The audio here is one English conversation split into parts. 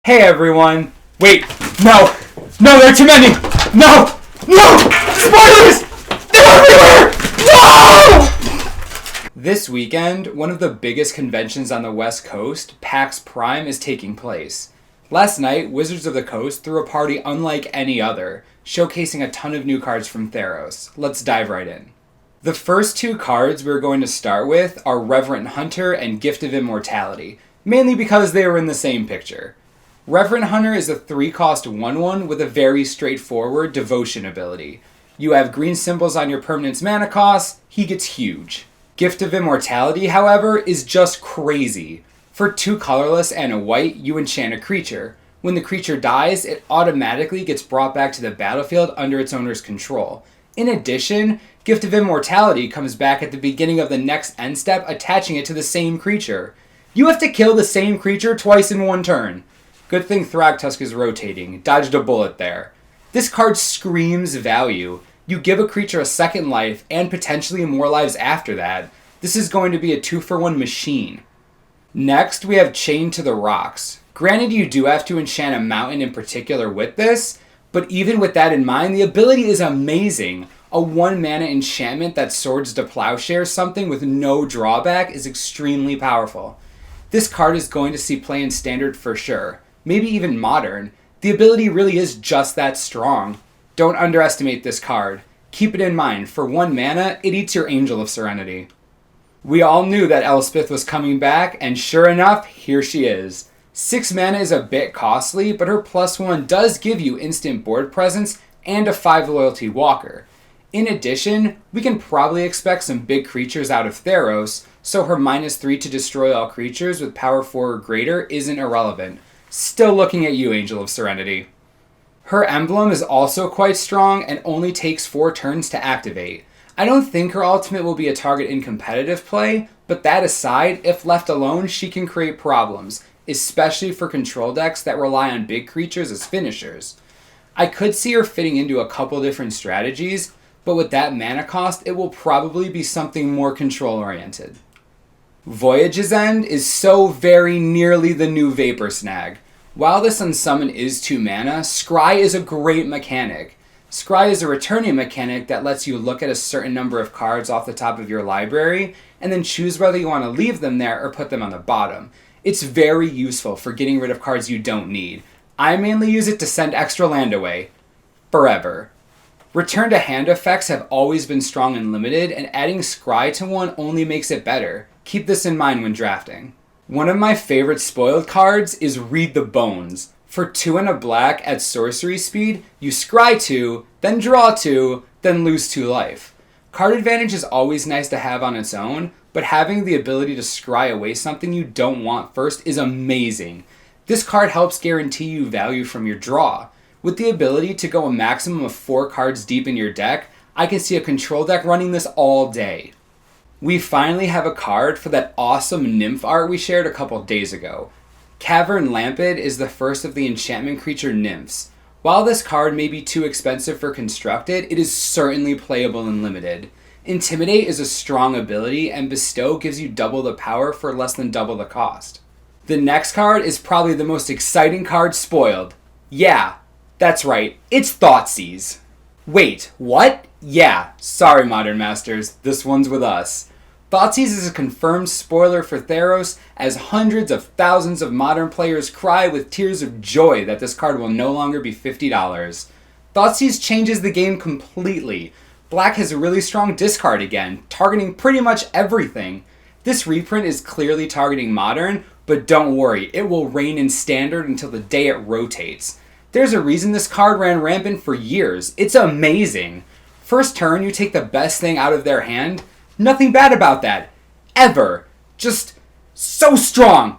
Hey everyone! Wait! No! No, there are too many! No! No! Spoilers! They're everywhere! No! This weekend, one of the biggest conventions on the West Coast, PAX Prime, is taking place. Last night, Wizards of the Coast threw a party unlike any other, showcasing a ton of new cards from Theros. Let's dive right in. The first two cards we're going to start with are Reverend Hunter and Gift of Immortality, mainly because they were in the same picture. Reverend Hunter is a 3-cost 1/1 with a very straightforward devotion ability. You have green symbols on your permanent's mana cost, he gets huge. Gift of Immortality, however, is just crazy. For 2 colorless and a white, you enchant a creature. When the creature dies, it automatically gets brought back to the battlefield under its owner's control. In addition, Gift of Immortality comes back at the beginning of the next end step, attaching it to the same creature. You have to kill the same creature twice in one turn. Good thing Thragtusk is rotating. Dodged a bullet there. This card screams value. You give a creature a second life and potentially more lives after that. This is going to be a 2-for-1 machine. Next, we have Chained to the Rocks. Granted, you do have to enchant a mountain in particular with this, but even with that in mind, the ability is amazing. A 1-mana enchantment that swords to plowshare something with no drawback is extremely powerful. This card is going to see play in Standard for sure. Maybe even Modern. The ability really is just that strong. Don't underestimate this card. Keep it in mind, for 1 mana, it eats your Angel of Serenity. We all knew that Elspeth was coming back, and sure enough, here she is. 6 mana is a bit costly, but her +1 does give you instant board presence and a 5 loyalty walker. In addition, we can probably expect some big creatures out of Theros, so her -3 to destroy all creatures with power 4 or greater isn't irrelevant. Still looking at you, Angel of Serenity. Her emblem is also quite strong and only takes 4 turns to activate. I don't think her ultimate will be a target in competitive play, but that aside, if left alone, she can create problems, especially for control decks that rely on big creatures as finishers. I could see her fitting into a couple different strategies, but with that mana cost, it will probably be something more control-oriented. Voyage's End is so very nearly the new Vapor Snag. While this unsummon is 2 mana, Scry is a great mechanic. Scry is a returning mechanic that lets you look at a certain number of cards off the top of your library, and then choose whether you want to leave them there or put them on the bottom. It's very useful for getting rid of cards you don't need. I mainly use it to send extra land away. Forever. Return to hand effects have always been strong and limited, and adding Scry to one only makes it better. Keep this in mind when drafting. One of my favorite spoiled cards is Read the Bones. For 2 and a black at sorcery speed, you scry 2, then draw 2, then lose 2 life. Card advantage is always nice to have on its own, but having the ability to scry away something you don't want first is amazing. This card helps guarantee you value from your draw. With the ability to go a maximum of 4 cards deep in your deck, I can see a control deck running this all day. We finally have a card for that awesome nymph art we shared a couple days ago. Cavern Lamp is the first of the enchantment creature nymphs. While this card may be too expensive for constructed, it is certainly playable in limited. Intimidate is a strong ability, and Bestow gives you double the power for less than double the cost. The next card is probably the most exciting card spoiled. Yeah, that's right, it's Thoughtseize. Wait, what? Yeah, sorry Modern Masters, this one's with us. Thoughtseize is a confirmed spoiler for Theros, as hundreds of thousands of Modern players cry with tears of joy that this card will no longer be $50. Thoughtseize changes the game completely. Black has a really strong discard again, targeting pretty much everything. This reprint is clearly targeting Modern, but don't worry, it will reign in Standard until the day it rotates. There's a reason this card ran rampant for years. It's amazing. First turn, you take the best thing out of their hand. Nothing bad about that. Ever. Just so strong.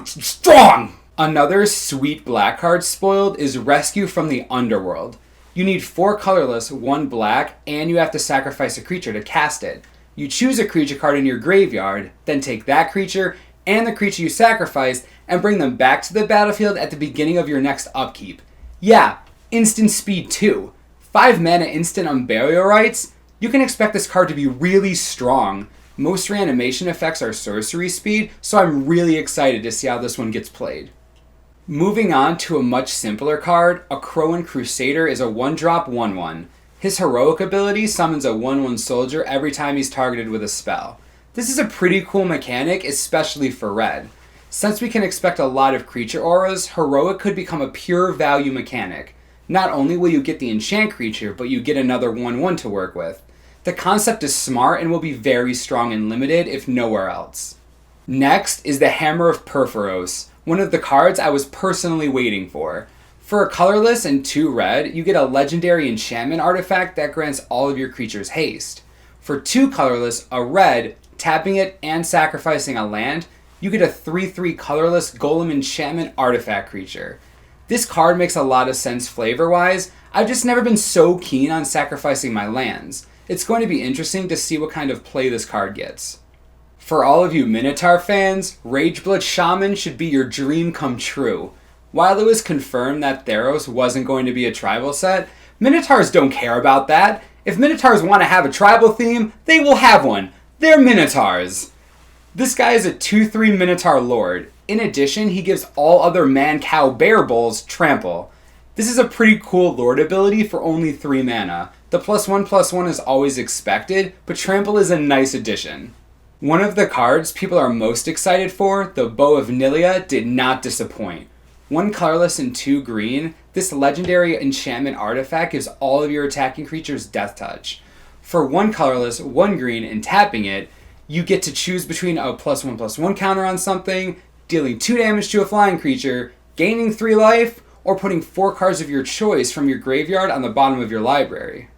Strong! Another sweet black card spoiled is Rescue from the Underworld. You need 4 colorless, 1 black, and you have to sacrifice a creature to cast it. You choose a creature card in your graveyard, then take that creature and the creature you sacrificed and bring them back to the battlefield at the beginning of your next upkeep. Yeah, instant speed too. 5 mana instant on Burial Rites. You can expect this card to be really strong. Most reanimation effects are sorcery speed, so I'm really excited to see how this one gets played. Moving on to a much simpler card, a Crowan Crusader is a 1-drop 1/1. His heroic ability summons a 1/1 soldier every time he's targeted with a spell. This is a pretty cool mechanic, especially for red. Since we can expect a lot of creature auras, heroic could become a pure value mechanic. Not only will you get the enchant creature, but you get another 1/1 to work with. The concept is smart and will be very strong and limited if nowhere else. Next is the Hammer of Perros, one of the cards I was personally waiting for. For a colorless and 2 red, you get a legendary enchantment artifact that grants all of your creatures haste. For 2 colorless, a red, tapping it and sacrificing a land, you get a 3/3 colorless golem enchantment artifact creature. This card makes a lot of sense flavor-wise. I've just never been so keen on sacrificing my lands. It's going to be interesting to see what kind of play this card gets. For all of you Minotaur fans, Rageblood Shaman should be your dream come true. While it was confirmed that Theros wasn't going to be a tribal set, Minotaurs don't care about that. If Minotaurs want to have a tribal theme, they will have one. They're Minotaurs. This guy is a 2/3 Minotaur Lord. In addition, he gives all other man, cow, bear bulls trample. This is a pretty cool Lord ability for only 3 mana. The +1/+1 is always expected, but trample is a nice addition. One of the cards people are most excited for, the Bow of Nilia, did not disappoint. 1 colorless and 2 green, this legendary enchantment artifact gives all of your attacking creatures Death Touch. For 1 colorless, 1 green, and tapping it, you get to choose between a +1/+1 counter on something, dealing 2 damage to a flying creature, gaining 3 life, or putting 4 cards of your choice from your graveyard on the bottom of your library.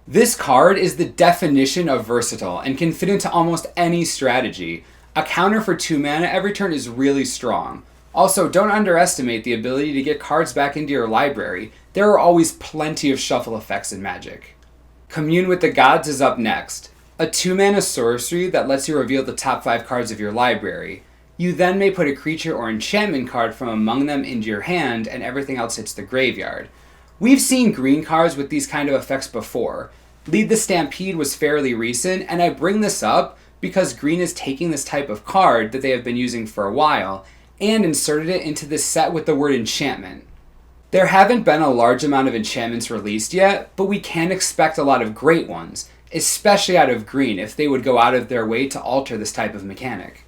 This card is the definition of versatile and can fit into almost any strategy. A counter for 2 mana every turn is really strong. Also, don't underestimate the ability to get cards back into your library. There are always plenty of shuffle effects in Magic. Commune with the Gods is up next. A 2 mana sorcery that lets you reveal the top 5 cards of your library. You then may put a creature or enchantment card from among them into your hand, and everything else hits the graveyard. We've seen green cards with these kind of effects before. Lead the Stampede was fairly recent, and I bring this up because green is taking this type of card that they have been using for a while, and inserted it into this set with the word enchantment. There haven't been a large amount of enchantments released yet, but we can expect a lot of great ones, especially out of green if they would go out of their way to alter this type of mechanic.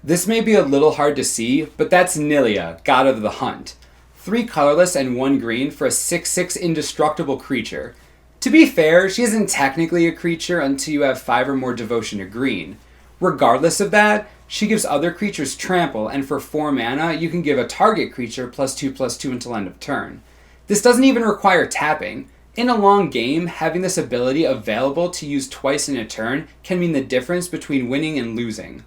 This may be a little hard to see, but that's Nilia, God of the Hunt. 3 colorless and 1 green for a 6/6 indestructible creature. To be fair, she isn't technically a creature until you have 5 or more devotion to green. Regardless of that, she gives other creatures trample, and for 4 mana, you can give a target creature +2/+2 until end of turn. This doesn't even require tapping. In a long game, having this ability available to use twice in a turn can mean the difference between winning and losing.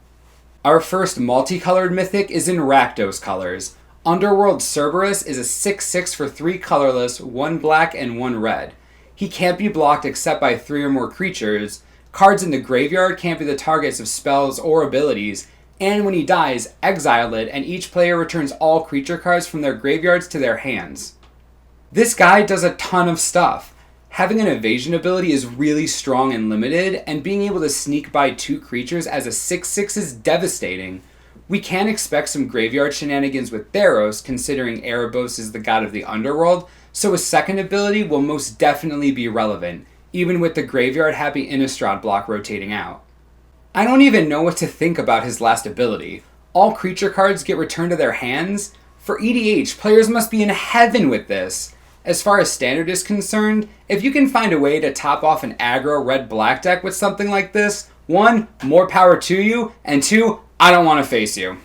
Our first multicolored mythic is in Rakdos colors. Underworld Cerberus is a 6/6 for 3 colorless, 1 black, and 1 red. He can't be blocked except by 3 or more creatures. Cards in the graveyard can't be the targets of spells or abilities, and when he dies, exile it, and each player returns all creature cards from their graveyards to their hands. This guy does a ton of stuff. Having an evasion ability is really strong and limited, and being able to sneak by 2 creatures as a 6/6 is devastating. We can expect some graveyard shenanigans with Theros, considering Erebos is the god of the underworld, so a second ability will most definitely be relevant, even with the graveyard happy Innistrad block rotating out. I don't even know what to think about his last ability. All creature cards get returned to their hands? For EDH, players must be in heaven with this. As far as standard is concerned, if you can find a way to top off an aggro red-black deck with something like this, 1, more power to you, and 2, I don't want to face you.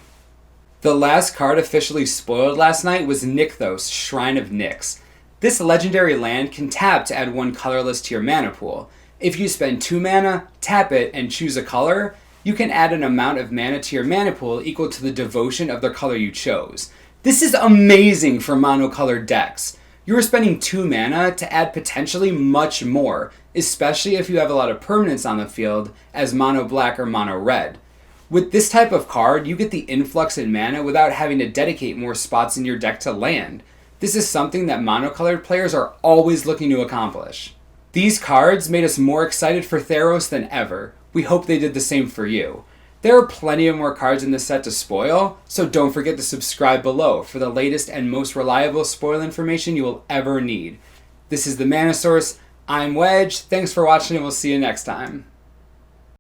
The last card officially spoiled last night was Nykthos, Shrine of Nyx. This legendary land can tap to add 1 colorless to your mana pool. If you spend 2 mana, tap it, and choose a color, you can add an amount of mana to your mana pool equal to the devotion of the color you chose. This is amazing for monocolored decks. You're spending 2 mana to add potentially much more, especially if you have a lot of permanents on the field as mono black or mono red. With this type of card, you get the influx in mana without having to dedicate more spots in your deck to land. This is something that monocolored players are always looking to accomplish. These cards made us more excited for Theros than ever. We hope they did the same for you. There are plenty of more cards in this set to spoil, so don't forget to subscribe below for the latest and most reliable spoil information you will ever need. This is the Mana Source. I'm Wedge. Thanks for watching, and we'll see you next time.